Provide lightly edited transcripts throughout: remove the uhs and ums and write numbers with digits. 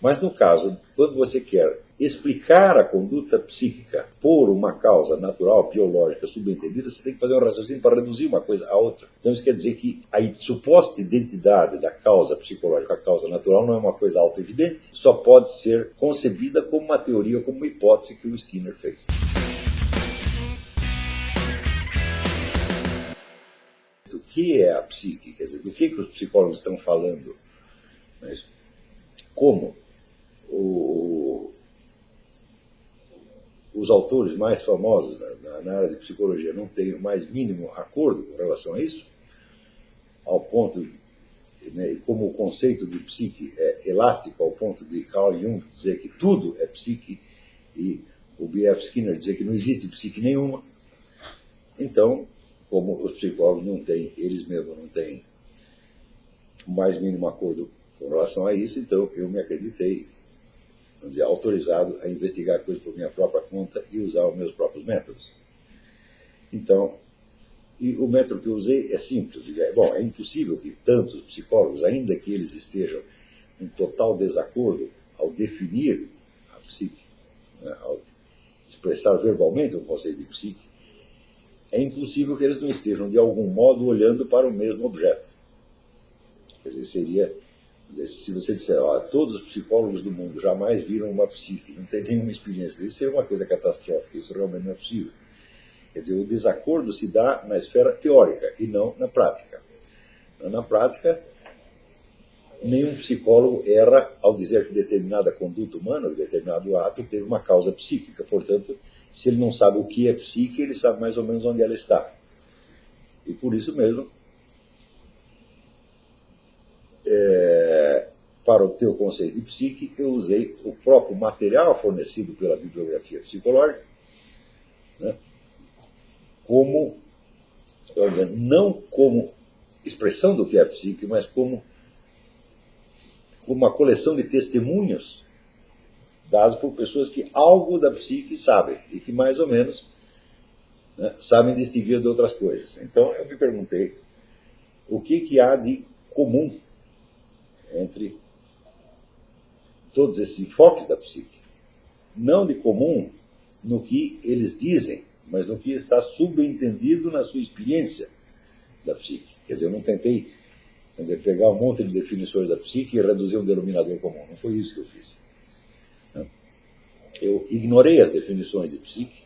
Mas no caso, quando você quer explicar a conduta psíquica por uma causa natural, biológica, subentendida, você tem que fazer um raciocínio para reduzir uma coisa à outra. Então isso quer dizer que a suposta identidade da causa psicológica, a causa natural, não é uma coisa autoevidente, só pode ser concebida como uma teoria, como uma hipótese que o Skinner fez. O que é a psique? Quer dizer, do que os psicólogos estão falando? Mas como os autores mais famosos na área de psicologia não têm o mais mínimo acordo com relação a isso, ao ponto, né, como o conceito de psique é elástico, ao ponto de Carl Jung dizer que tudo é psique e o B.F. Skinner dizer que não existe psique nenhuma. Então, como os psicólogos não têm, eles mesmos não têm o mais mínimo acordo com relação a isso, então eu me acreditei, vamos dizer, autorizado a investigar coisas por minha própria conta e usar os meus próprios métodos. Então, e o método que eu usei é simples. Bom, é impossível que tantos psicólogos, ainda que eles estejam em total desacordo ao definir a psique, né, ao expressar verbalmente o conceito de psique, é impossível que eles não estejam, de algum modo, olhando para o mesmo objeto. Quer dizer, seria, se você disser, todos os psicólogos do mundo jamais viram uma psique, não tem nenhuma experiência, isso seria uma coisa catastrófica, isso realmente não é possível. Quer dizer, o desacordo se dá na esfera teórica e não na prática. Na prática, nenhum psicólogo erra ao dizer que determinada conduta humana, determinado ato, teve uma causa psíquica. Portanto, se ele não sabe o que é psique, ele sabe mais ou menos onde ela está. E por isso mesmo, para obter o conceito de psique, eu usei o próprio material fornecido pela bibliografia psicológica, né, como, não como expressão do que é a psique, mas como uma coleção de testemunhos dados por pessoas que algo da psique sabem e que mais ou menos, né, sabem distinguir de outras coisas. Então eu me perguntei o que há de comum entre todos esses enfoques da psique. Não de comum no que eles dizem, mas no que está subentendido na sua experiência da psique. Quer dizer, eu não tentei, pegar um monte de definições da psique e reduzir um denominador comum. Não foi isso que eu fiz. Eu ignorei as definições de psique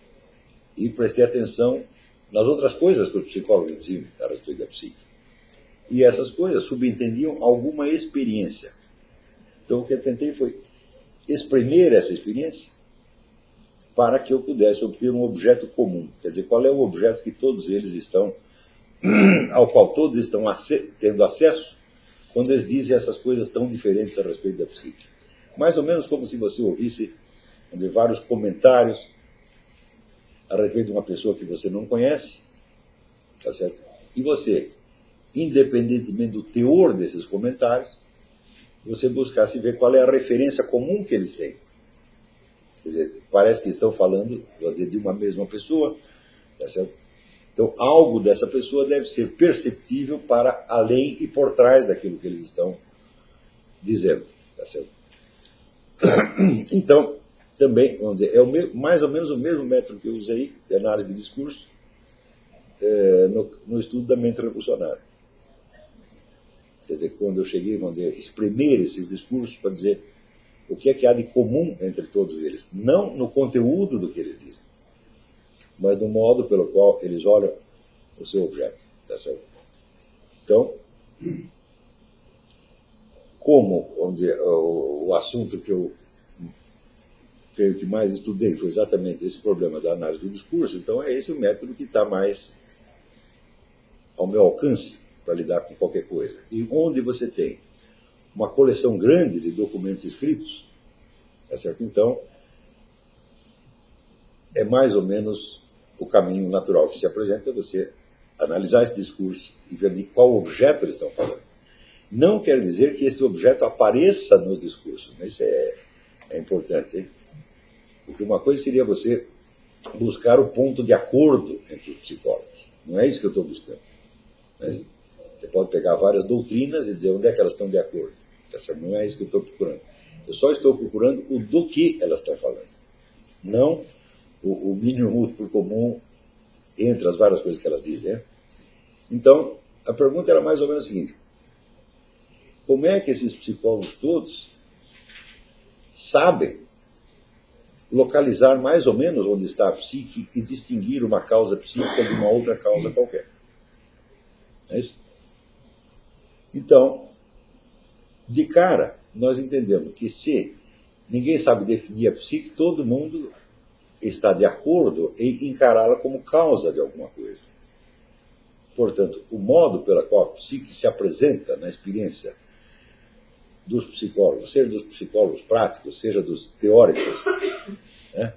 e prestei atenção nas outras coisas que os psicólogos diziam a respeito da psique. E essas coisas subentendiam alguma experiência. Então o que eu tentei foi exprimir essa experiência para que eu pudesse obter um objeto comum. Quer dizer, qual é o objeto que todos eles estão, ao qual todos estão tendo acesso quando eles dizem essas coisas tão diferentes a respeito da psique. Mais ou menos como se você ouvisse, vários comentários a respeito de uma pessoa que você não conhece, tá certo? E você, independentemente do teor desses comentários, você buscasse ver qual é a referência comum que eles têm. Quer dizer, parece que estão falando de uma mesma pessoa, tá certo? Então, algo dessa pessoa deve ser perceptível para além e por trás daquilo que eles estão dizendo, tá certo? Então, também, vamos dizer, mais ou menos o mesmo método que eu usei de análise de discurso no estudo da mente revolucionária. Quer dizer, quando eu cheguei, vamos dizer, exprimir esses discursos para dizer o que é que há de comum entre todos eles. Não no conteúdo do que eles dizem, mas no modo pelo qual eles olham o seu objeto. Tá certo? Então, como, vamos dizer, o assunto que eu creio que mais estudei foi exatamente esse problema da análise do discurso, então é esse o método que está mais ao meu alcance para lidar com qualquer coisa. E onde você tem uma coleção grande de documentos escritos, tá certo? Então, é mais ou menos o caminho natural que se apresenta, você analisar esse discurso e ver de qual objeto eles estão falando. Não quer dizer que este objeto apareça nos discursos, mas isso é importante, hein? Porque uma coisa seria você buscar o ponto de acordo entre os psicólogos. Não é isso que eu estou buscando. Mas você pode pegar várias doutrinas e dizer onde é que elas estão de acordo. Não é isso que eu estou procurando. Eu só estou procurando o do que elas estão falando, não o mínimo múltiplo comum entre as várias coisas que elas dizem. Né? Então, a pergunta era mais ou menos a seguinte: como é que esses psicólogos todos sabem localizar mais ou menos onde está a psique e distinguir uma causa psíquica de uma outra causa qualquer? É isso? Então, de cara, nós entendemos que se ninguém sabe definir a psique, todo mundo está de acordo em encará-la como causa de alguma coisa. Portanto, o modo pelo qual a psique se apresenta na experiência dos psicólogos, seja dos psicólogos práticos, seja dos teóricos, né,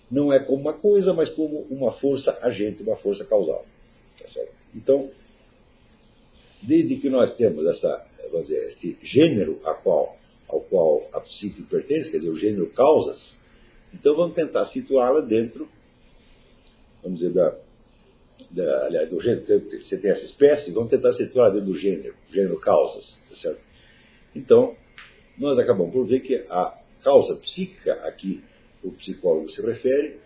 não é como uma coisa, mas como uma força agente, uma força causal. Tá certo? Então, desde que nós temos vamos dizer, este gênero ao qual a psique pertence, quer dizer, o gênero causas, então vamos tentar situá-la dentro, vamos dizer, aliás, do gênero, você tem essa espécie, vamos tentar situá-la dentro do gênero causas. Tá certo? Então, nós acabamos por ver que a causa psíquica a que o psicólogo se refere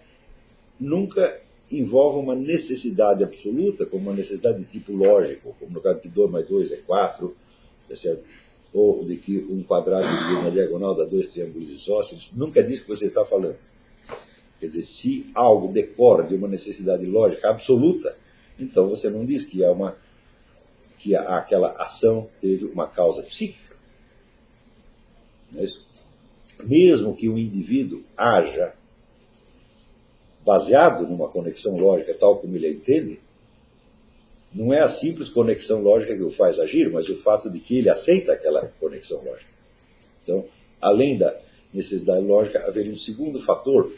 nunca envolve uma necessidade absoluta, como uma necessidade de tipo lógico, como no caso de que 2 mais 2 é 4, tá certo? Ou de que um quadrado dividido na diagonal dá 2 triângulos isósceles. Nunca é disso que você está falando. Quer dizer, se algo decorre de uma necessidade lógica absoluta, então você não diz que aquela ação teve uma causa psíquica. Não é isso? Mesmo que o indivíduo haja baseado numa conexão lógica tal como ele a entende, não é a simples conexão lógica que o faz agir, mas o fato de que ele aceita aquela conexão lógica. Então, além da necessidade lógica, haveria um segundo fator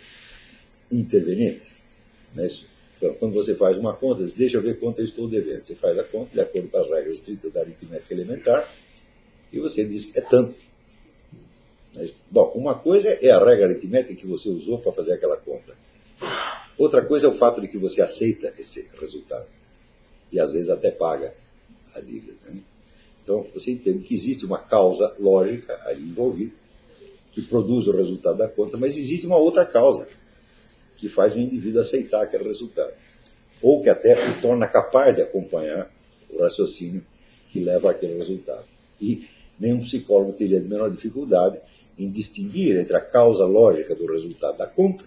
interveniente. Não é isso? Então, quando você faz uma conta, você diz, deixa eu ver quanto eu estou devendo. Você faz a conta de acordo com as regras estritas da aritmética elementar e você diz, é tanto. Bom, uma coisa é a regra aritmética que você usou para fazer aquela conta. Outra coisa é o fato de que você aceita esse resultado. E às vezes até paga a dívida. Né? Então, você entende que existe uma causa lógica ali envolvida, que produz o resultado da conta, mas existe uma outra causa, que faz o indivíduo aceitar aquele resultado. Ou que até o torna capaz de acompanhar o raciocínio que leva àquele resultado. E nenhum psicólogo teria de menor dificuldade em distinguir entre a causa lógica do resultado da conta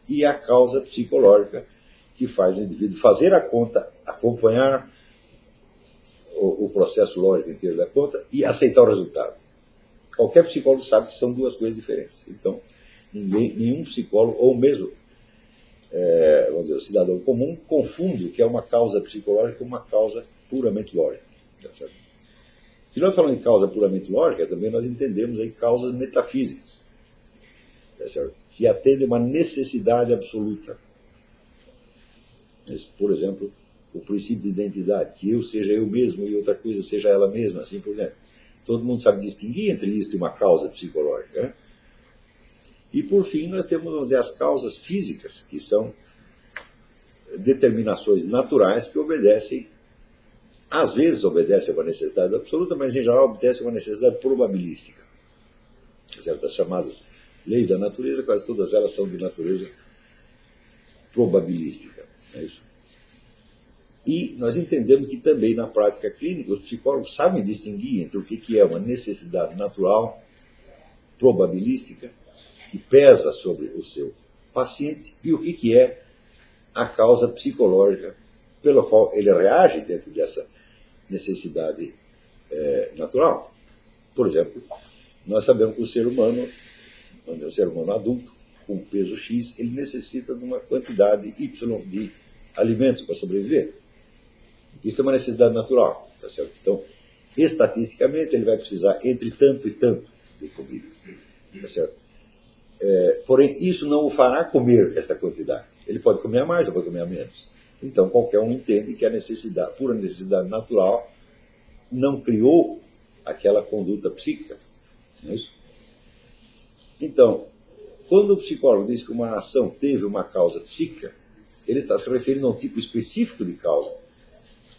e a causa psicológica que faz o indivíduo fazer a conta, acompanhar o processo lógico inteiro da conta e aceitar o resultado. Qualquer psicólogo sabe que são duas coisas diferentes. Então, nenhum psicólogo, ou mesmo vamos dizer, o cidadão comum, confunde o que é uma causa psicológica com uma causa puramente lógica. Tá certo? Se nós falamos em causa puramente lógica, também nós entendemos aí causas metafísicas, tá certo? Que atendem uma necessidade absoluta. Por exemplo, o princípio de identidade, que eu seja eu mesmo e outra coisa seja ela mesma, assim por diante. Todo mundo sabe distinguir entre isso e uma causa psicológica. Né? E, por fim, nós temos, vamos dizer, as causas físicas, que são determinações naturais que obedecem, às vezes obedecem a uma necessidade absoluta, mas em geral obedecem a uma necessidade probabilística. As chamadas leis da natureza, quase todas elas são de natureza probabilística. É isso. E nós entendemos que também na prática clínica os psicólogos sabem distinguir entre o que é uma necessidade natural, probabilística, que pesa sobre o seu paciente, e o que é a causa psicológica pela qual ele reage dentro dessa necessidade natural. Por exemplo, nós sabemos que o ser humano, quando é um ser humano adulto, com peso X, ele necessita de uma quantidade Y de alimentos para sobreviver. Isso é uma necessidade natural. Tá certo? Então, estatisticamente, ele vai precisar entre tanto e tanto de comida. Tá certo? Porém, isso não o fará comer esta quantidade. Ele pode comer a mais ou pode comer a menos. Então, qualquer um entende que a necessidade, pura necessidade natural, não criou aquela conduta psíquica. Não é isso? Então, quando o psicólogo diz que uma ação teve uma causa psíquica, ele está se referindo a um tipo específico de causa,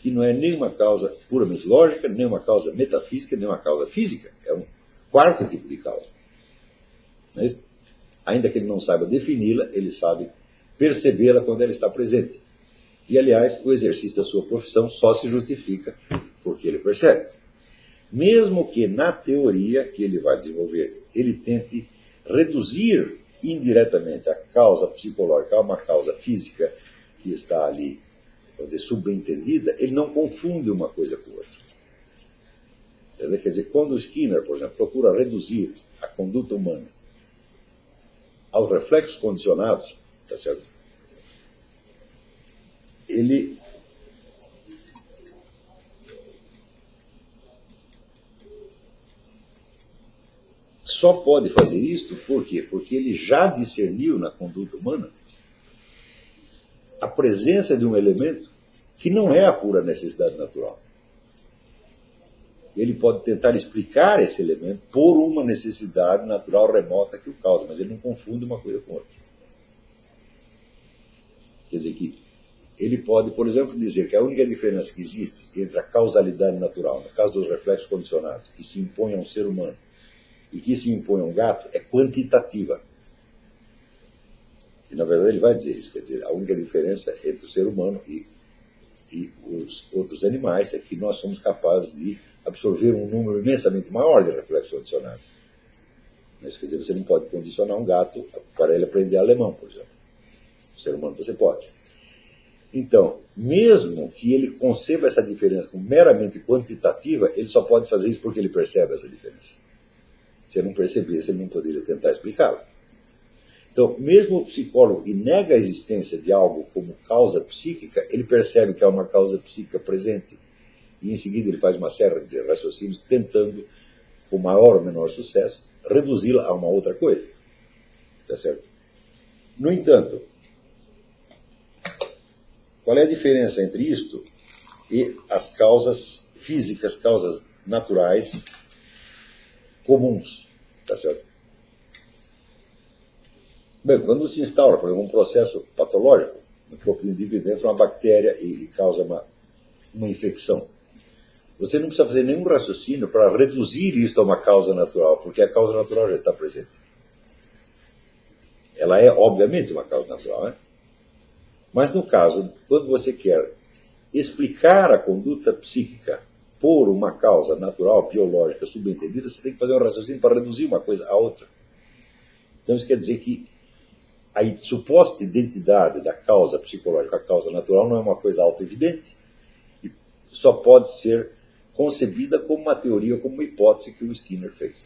que não é nem uma causa puramente lógica, nem uma causa metafísica, nem uma causa física. quarto tipo de causa. Não é isso? Ainda que ele não saiba defini-la, ele sabe percebê-la quando ela está presente. E, aliás, o exercício da sua profissão só se justifica porque ele percebe. Mesmo que, na teoria que ele vai desenvolver, ele tente reduzir indiretamente a causa psicológica a uma causa física que está ali, vamos dizer, subentendida, ele não confunde uma coisa com outra. Entendeu? Quer dizer, quando o Skinner, por exemplo, procura reduzir a conduta humana aos reflexos condicionados, tá certo? Ele só pode fazer isto, por quê? Porque ele já discerniu na conduta humana a presença de um elemento que não é a pura necessidade natural. Ele pode tentar explicar esse elemento por uma necessidade natural remota que o causa, mas ele não confunde uma coisa com outra. Quer dizer que ele pode, por exemplo, dizer que a única diferença que existe entre a causalidade natural, no caso dos reflexos condicionados, que se impõe a um ser humano e que se impõe a um gato, é quantitativa. E, na verdade, ele vai dizer isso. Quer dizer, a única diferença entre o ser humano e os outros animais é que nós somos capazes de absorver um número imensamente maior de reflexos condicionados. Isso quer dizer, você não pode condicionar um gato para ele aprender alemão, por exemplo. O ser humano você pode. Então, mesmo que ele conceba essa diferença como meramente quantitativa, ele só pode fazer isso porque ele percebe essa diferença. Se ele não percebesse, ele não poderia tentar explicá-la. Então, mesmo o psicólogo que nega a existência de algo como causa psíquica, ele percebe que há uma causa psíquica presente. E, em seguida, ele faz uma série de raciocínios tentando, com maior ou menor sucesso, reduzi-la a uma outra coisa. Tá certo? No entanto, qual é a diferença entre isto e as causas físicas, causas naturais comuns? Tá certo? Bem, quando se instaura, por exemplo, um processo patológico no corpo do indivíduo, entra uma bactéria e causa uma infecção, você não precisa fazer nenhum raciocínio para reduzir isto a uma causa natural, porque a causa natural já está presente. Ela é, obviamente, uma causa natural, né? Mas, no caso, quando você quer explicar a conduta psíquica por uma causa natural, biológica, subentendida, você tem que fazer um raciocínio para reduzir uma coisa à outra. Então, isso quer dizer que a suposta identidade da causa psicológica, a causa natural, não é uma coisa auto-evidente e só pode ser concebida como uma teoria, como uma hipótese que o Skinner fez.